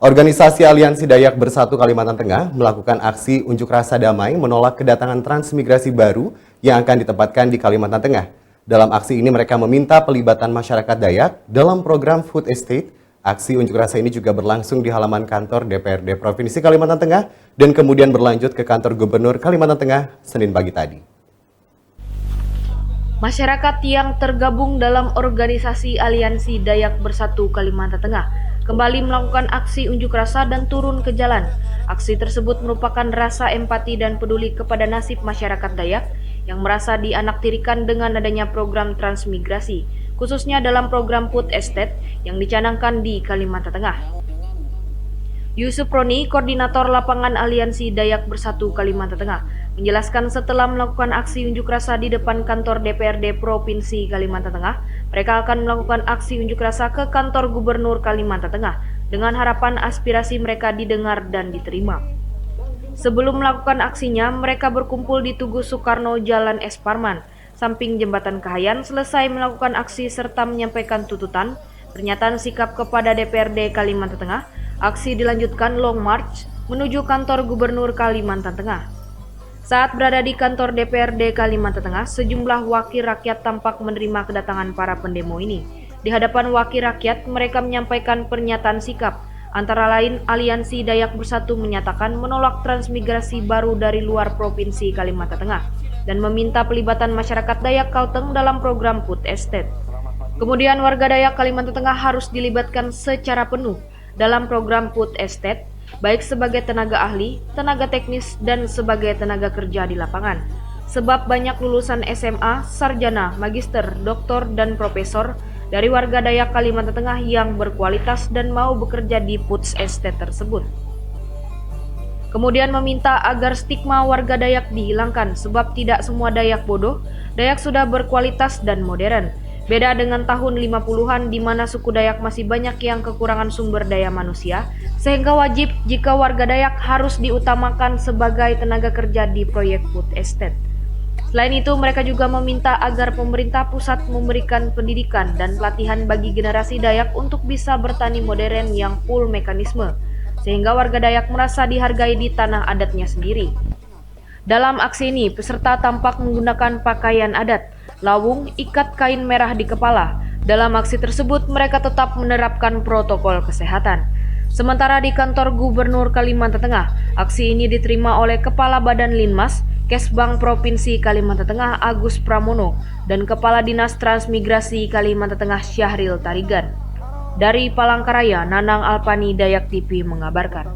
Organisasi Aliansi Dayak Bersatu Kalimantan Tengah melakukan aksi unjuk rasa damai menolak kedatangan transmigrasi baru yang akan ditempatkan di Kalimantan Tengah. Dalam aksi ini mereka meminta pelibatan masyarakat Dayak dalam program Food Estate. Aksi unjuk rasa ini juga berlangsung di halaman kantor DPRD Provinsi Kalimantan Tengah dan kemudian berlanjut ke kantor Gubernur Kalimantan Tengah Senin pagi tadi. Masyarakat yang tergabung dalam organisasi Aliansi Dayak Bersatu Kalimantan Tengah kembali melakukan aksi unjuk rasa dan turun ke jalan. Aksi tersebut merupakan rasa empati dan peduli kepada nasib masyarakat Dayak yang merasa dianaktirikan dengan adanya program transmigrasi, khususnya dalam program Food Estate yang dicanangkan di Kalimantan Tengah. Yusuf Roni, Koordinator Lapangan Aliansi Dayak Bersatu Kalimantan Tengah, menjelaskan setelah melakukan aksi unjuk rasa di depan kantor DPRD Provinsi Kalimantan Tengah, mereka akan melakukan aksi unjuk rasa ke kantor Gubernur Kalimantan Tengah dengan harapan aspirasi mereka didengar dan diterima. Sebelum melakukan aksinya, mereka berkumpul di Tugu Soekarno, Jalan Es Parman, samping Jembatan Kahayan, selesai melakukan aksi serta menyampaikan tuntutan, pernyataan sikap kepada DPRD Kalimantan Tengah. Aksi dilanjutkan long march menuju kantor Gubernur Kalimantan Tengah. Saat berada di kantor DPRD Kalimantan Tengah, sejumlah wakil rakyat tampak menerima kedatangan para pendemo ini. Di hadapan wakil rakyat, mereka menyampaikan pernyataan sikap. Antara lain, Aliansi Dayak Bersatu menyatakan menolak transmigrasi baru dari luar Provinsi Kalimantan Tengah dan meminta pelibatan masyarakat Dayak Kalteng dalam program Food Estate. Kemudian warga Dayak Kalimantan Tengah harus dilibatkan secara penuh dalam program Food Estate, baik sebagai tenaga ahli, tenaga teknis, dan sebagai tenaga kerja di lapangan. Sebab banyak lulusan SMA, sarjana, magister, doktor, dan profesor dari warga Dayak Kalimantan Tengah yang berkualitas dan mau bekerja di Food Estate tersebut. Kemudian meminta agar stigma warga Dayak dihilangkan, sebab tidak semua Dayak bodoh. Dayak sudah berkualitas dan modern. Beda dengan tahun 50-an di mana suku Dayak masih banyak yang kekurangan sumber daya manusia, sehingga wajib jika warga Dayak harus diutamakan sebagai tenaga kerja di proyek Food Estate. Selain itu, mereka juga meminta agar pemerintah pusat memberikan pendidikan dan pelatihan bagi generasi Dayak untuk bisa bertani modern yang full mekanisme, sehingga warga Dayak merasa dihargai di tanah adatnya sendiri. Dalam aksi ini, peserta tampak menggunakan pakaian adat, lawung, ikat kain merah di kepala. Dalam aksi tersebut, mereka tetap menerapkan protokol kesehatan. Sementara di kantor Gubernur Kalimantan Tengah, aksi ini diterima oleh Kepala Badan Linmas, Kesbang Provinsi Kalimantan Tengah Agus Pramono, dan Kepala Dinas Transmigrasi Kalimantan Tengah Syahril Tarigan. Dari Palangkaraya, Nanang Alpani, Dayak TV mengabarkan.